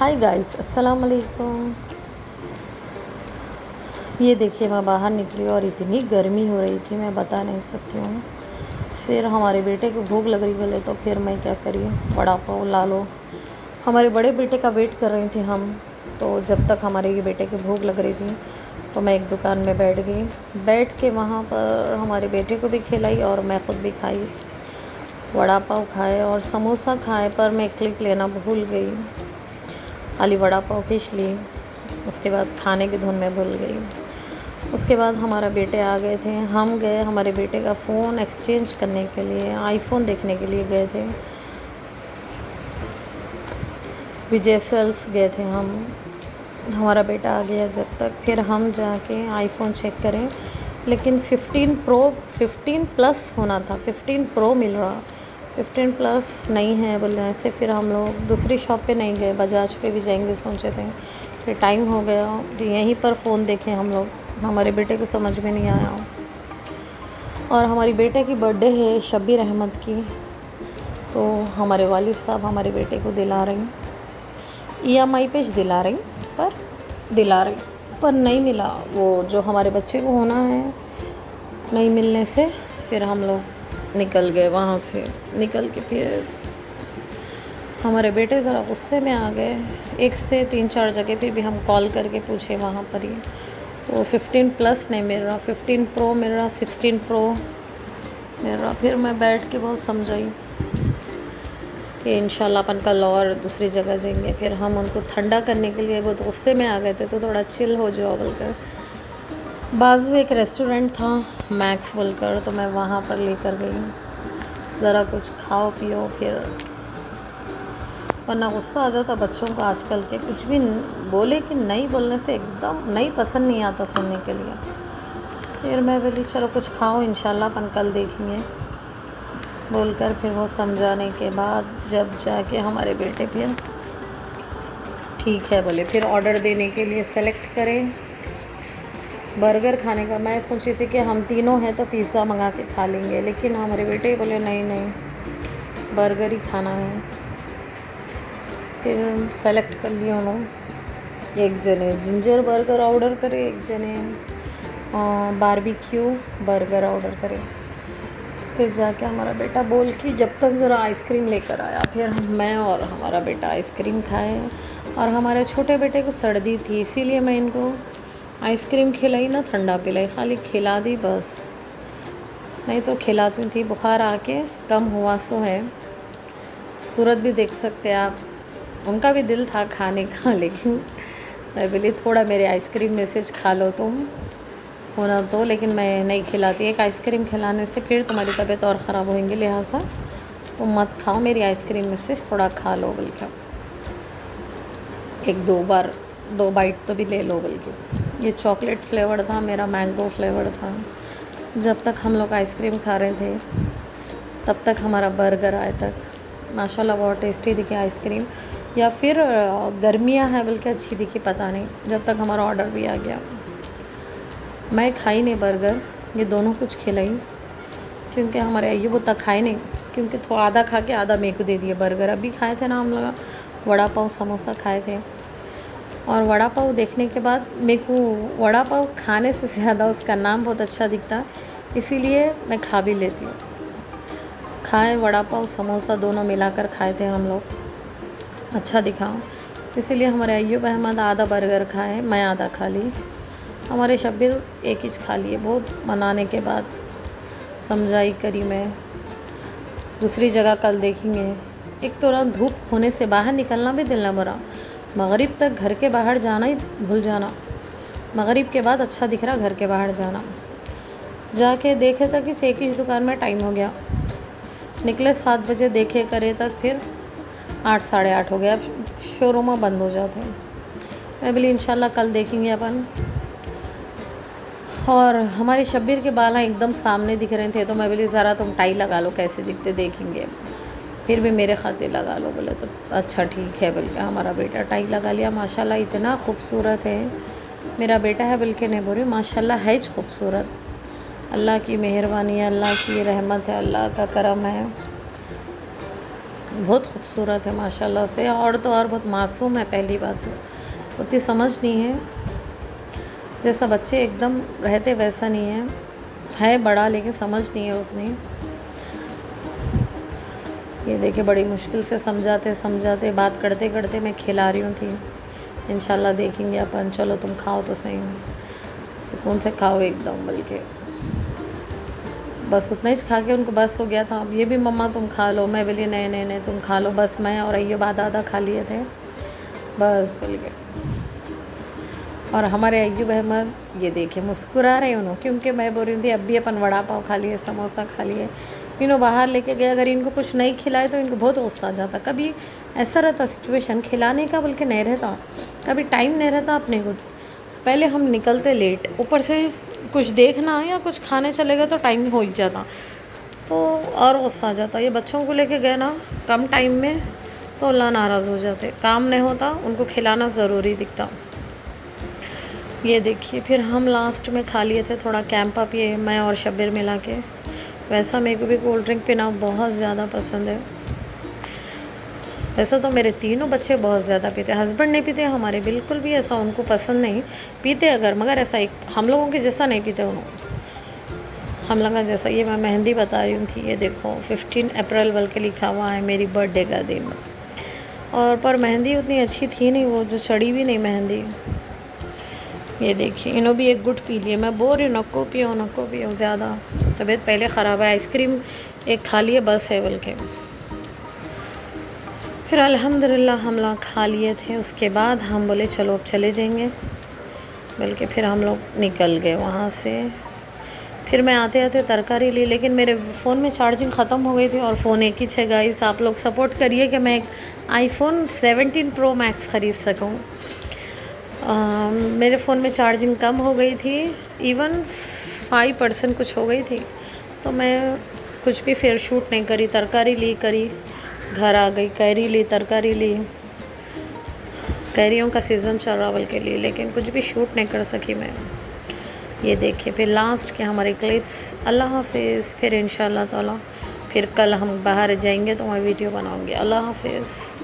Hi guys, अस्सलाम वालेकुम। ये देखिए, मैं बाहर निकली और इतनी गर्मी हो रही थी, मैं बता नहीं सकती हूँ। फिर हमारे बेटे को भूख लग रही बोले, तो फिर मैं क्या करी, वड़ा पाव ला लो। हमारे बड़े बेटे का वेट कर रहे थे हम। तो जब तक हमारे ये बेटे की भूख लग रही थी, तो मैं एक दुकान में बैठ गई। बैठ के वहाँ पर हमारे बेटे को भी खिलाई और मैं ख़ुद भी खाई। वड़ा पाव खाए और समोसा खाए, पर मैं क्लिप लेना भूल गई। खाली वड़ा पाव खींच ली, उसके बाद खाने की धुन में भूल गई। उसके बाद हमारा बेटे आ गए थे, हम गए हमारे बेटे का फ़ोन एक्सचेंज करने के लिए, आईफोन देखने के लिए गए थे। विजय सेल्स गए थे हम। हमारा बेटा आ गया जब तक, फिर हम जाके आईफोन चेक करें, लेकिन 15 प्लस होना था, 15 प्रो मिल रहा, 15 प्लस नहीं है बोलने से फिर हम लोग दूसरी शॉप पे नहीं गए, बजाज पे भी जाएंगे सोचे थे। फिर टाइम हो गया, तो यहीं पर फ़ोन देखे हम लोग। हमारे बेटे को समझ में नहीं आया। और हमारी बेटे की बर्थडे है शब्बीर अहमद की, तो हमारे वालिद साहब हमारे बेटे को दिला रही, EMI पे दिला रही, पर नहीं मिला वो जो हमारे बच्चे को होना है। नहीं मिलने से फिर हम लोग निकल गए वहाँ से। निकल के फिर हमारे बेटे ज़रा गुस्से में आ गए। एक से 3-4 जगह पे भी हम कॉल करके पूछे वहाँ पर ही, तो 15 प्लस नहीं मिल रहा, 15 प्रो मिल रहा, 16 प्रो मिल रहा। फिर मैं बैठ के बहुत समझाई कि इंशाल्लाह अपन कल और दूसरी जगह जाएंगे। फिर हम उनको ठंडा करने के लिए, बहुत गुस्से में आ गए थे, तो थोड़ा चिल हो जाओ बोलकर बाजू एक रेस्टोरेंट था मैक्स बोलकर, तो मैं वहाँ पर लेकर गई, ज़रा कुछ खाओ पियो। फिर वरना गुस्सा आ जाता बच्चों को आजकल के, कुछ भी बोले कि नहीं बोलने से एकदम नहीं पसंद नहीं आता सुनने के लिए। फिर मैं बोली चलो कुछ खाओ, इंशाल्लाह अपन कल देखेंगे बोलकर। फिर वो समझाने के बाद जब जाके हमारे बेटे फिर ठीक है बोले, फिर ऑर्डर देने के लिए सेलेक्ट करें बर्गर खाने का। मैं सोची थी कि हम तीनों हैं तो पिज़्ज़ा मंगा के खा लेंगे, लेकिन हमारे बेटे बोले नहीं नहीं, बर्गर ही खाना है। फिर सेलेक्ट कर लिया उन्होंने। एक जने जिंजर बर्गर ऑर्डर करे, एक जने बारबेक्यू बर्गर ऑर्डर करे। फिर जाके हमारा बेटा बोल कि जब तक ज़रा आइसक्रीम लेकर आया, फिर मैं और हमारा बेटा आइसक्रीम खाए। और हमारे छोटे बेटे को सर्दी थी, इसीलिए मैं इनको आइसक्रीम खिलाई ना ठंडा पिलाई, खाली खिला दी बस, नहीं तो खिलाती थी। बुखार आके कम हुआ सो है। सूरत भी देख सकते आप, उनका भी दिल था खाने का, लेकिन मैं बोली थोड़ा मेरे आइसक्रीम में से खा लो तुम होना तो, लेकिन मैं नहीं खिलाती। एक आइसक्रीम खिलाने से फिर तुम्हारी तबीयत और ख़राब होएंगी, लिहाजा तुम मत खाओ, मेरी आइसक्रीम में से थोड़ा खा लो बल्कि, एक दो बाइट तो भी ले लो बल्कि। ये चॉकलेट फ्लेवर था, मेरा मैंगो फ्लेवर था। जब तक हम लोग आइसक्रीम खा रहे थे तब तक हमारा बर्गर आया तक माशाल्लाह बहुत टेस्टी दिखी आइसक्रीम, या फिर गर्मियाँ हैं बल्कि अच्छी दिखी पता नहीं। जब तक हमारा ऑर्डर भी आ गया, मैं खाई नहीं बर्गर, ये दोनों कुछ खिलाई, क्योंकि हमारे अय्यूब उतना खाए नहीं, क्योंकि थोड़ा आधा खा के आधा मेरे को दे दिया। बर्गर अभी खाए थे ना हम लोग, वड़ा पाव समोसा खाए थे। और वड़ा पाव देखने के बाद मेरे को वड़ा पाव खाने से ज़्यादा उसका नाम बहुत अच्छा दिखता, इसीलिए मैं खा भी लेती हूँ। खाए वड़ा पाव समोसा दोनों मिलाकर खाए थे हम लोग, अच्छा दिखा, इसीलिए हमारे अय्यूब अहमद आधा बर्गर खाए, मैं आधा खा ली। हमारे शब्बीर एक ही खा लिए। बहुत मनाने के बाद समझाई करी मैं, दूसरी जगह कल देखेंगे। एक तो ना धूप होने से बाहर निकलना भी दिल ना भरा, मगरिब तक घर के बाहर जाना ही भूल जाना। मगरिब के बाद अच्छा दिख रहा घर के बाहर जाना। जाके देखे तक कि एक ही दुकान में टाइम हो गया, निकले 7 बजे, देखे करे तक फिर 8 साढ़े 8 हो गया, शोरूम बंद हो जाते हैं। मैं बोली इंशाल्लाह कल देखेंगे अपन। और हमारे शब्बीर के बाल एकदम सामने दिख रहे थे, तो मैं बोली ज़रा तुम टाई लगा लो कैसे दिखते देखेंगे, फिर भी मेरे खातिर लगा लो। बोले तो अच्छा ठीक है, बल्कि हमारा बेटा टाई लगा लिया। माशाल्लाह इतना खूबसूरत है मेरा बेटा है, बल्कि नहीं बोल रही, माशाल्लाह है खूबसूरत। अल्लाह की मेहरबानी है, अल्लाह की रहमत है, अल्लाह का करम है। बहुत खूबसूरत है माशाल्लाह से, और तो और बहुत मासूम है। पहली बात तो उतनी समझ नहीं है, जैसा बच्चे एकदम रहते वैसा नहीं है बड़ा लेकिन समझ नहीं है उतनी। ये देखिए बड़ी मुश्किल से समझाते समझाते बात करते करते मैं खिला रही हूँ थी। इंशाल्लाह देखेंगे अपन। चलो तुम खाओ तो सही, सुकून से खाओ एकदम, बल्कि बस उतना ही खा के उनको बस हो गया था। अब ये भी मम्मा तुम खा लो, मैं बोली नहीं नहीं नहीं तुम खा लो, बस मैं और अय्यूब आधा आधा खा लिए थे बस, बोल के। और हमारे अय्यूब अहमद ये देखिए मुस्कुरा रहे उन्होंने, क्योंकि मैं बोल रही थी अब भी अपन वड़ा पाव खा लिए, समोसा खा लिए, इन्हों बाहर लेके गए। अगर इनको कुछ नहीं खिलाए तो इनको बहुत गुस्सा आ जाता। कभी ऐसा रहता सिचुएशन खिलाने का, बल्कि नहीं रहता, कभी टाइम नहीं रहता अपने को। पहले हम निकलते लेट, ऊपर से कुछ देखना या कुछ खाने चले गए तो टाइम हो ही जाता, तो और गुस्सा आ जाता। ये बच्चों को लेके गए ना कम टाइम में तो अल्लाह नाराज़ हो जाते। काम नहीं होता, उनको खिलाना ज़रूरी दिखता। ये देखिए फिर हम लास्ट में खा लिए थे थोड़ा कैंपा पिए, मैं और शब्बीर मिला के। वैसा मेरे को भी कोल्ड ड्रिंक पीना बहुत ज़्यादा पसंद है। वैसा तो मेरे तीनों बच्चे बहुत ज़्यादा पीते, हस्बैंड नहीं पीते हमारे, बिल्कुल भी ऐसा उनको पसंद नहीं। पीते अगर, मगर ऐसा एक हम लोगों के जैसा नहीं पीते उन्होंने, हम लोगों का जैसा। ये मैं मेहंदी बता रही हूँ थी, ये देखो 15 अप्रैल बल्कि लिखा हुआ है, मेरी बर्थडे का दिन। और पर मेहंदी उतनी अच्छी थी नहीं, वो जो चढ़ी भी नहीं मेहंदी। ये देखिए इन्हों भी एक गुट पी लिए। मैं बोल रही हूँ नको पियो ज़्यादा, तबीयत पहले ख़राब है। आइसक्रीम एक खा लिए बस है बल्कि। फिर अल्हम्दुलिल्लाह हम लोग खा लिए थे। उसके बाद हम बोले चलो अब चले जाएंगे, बल्कि फिर हम लोग निकल गए वहाँ से। फिर मैं आते आते तरकारी ली, लेकिन मेरे फ़ोन में चार्जिंग ख़त्म हो गई थी, और फ़ोन एक ही है गाइस। आप लोग सपोर्ट करिए कि मैं एक iPhone 17 Pro Max ख़रीद सकूँ। मेरे फ़ोन में चार्जिंग कम हो गई थी, इवन 5% कुछ हो गई थी, तो मैं कुछ भी फिर शूट नहीं करी। तरकारी ली करी, घर आ गई, कैरी ली, तरकारी ली, कैरियों का सीज़न चल रहा बल्कि ली, लेकिन कुछ भी शूट नहीं कर सकी मैं। ये देखिए फिर लास्ट के हमारे क्लिप्स। अल्लाह हाफिज़। फिर इंशाल्लाह ताला फिर कल हम बाहर जाएंगे तो मैं वीडियो बनाऊँगी। अल्लाह हाफिज़।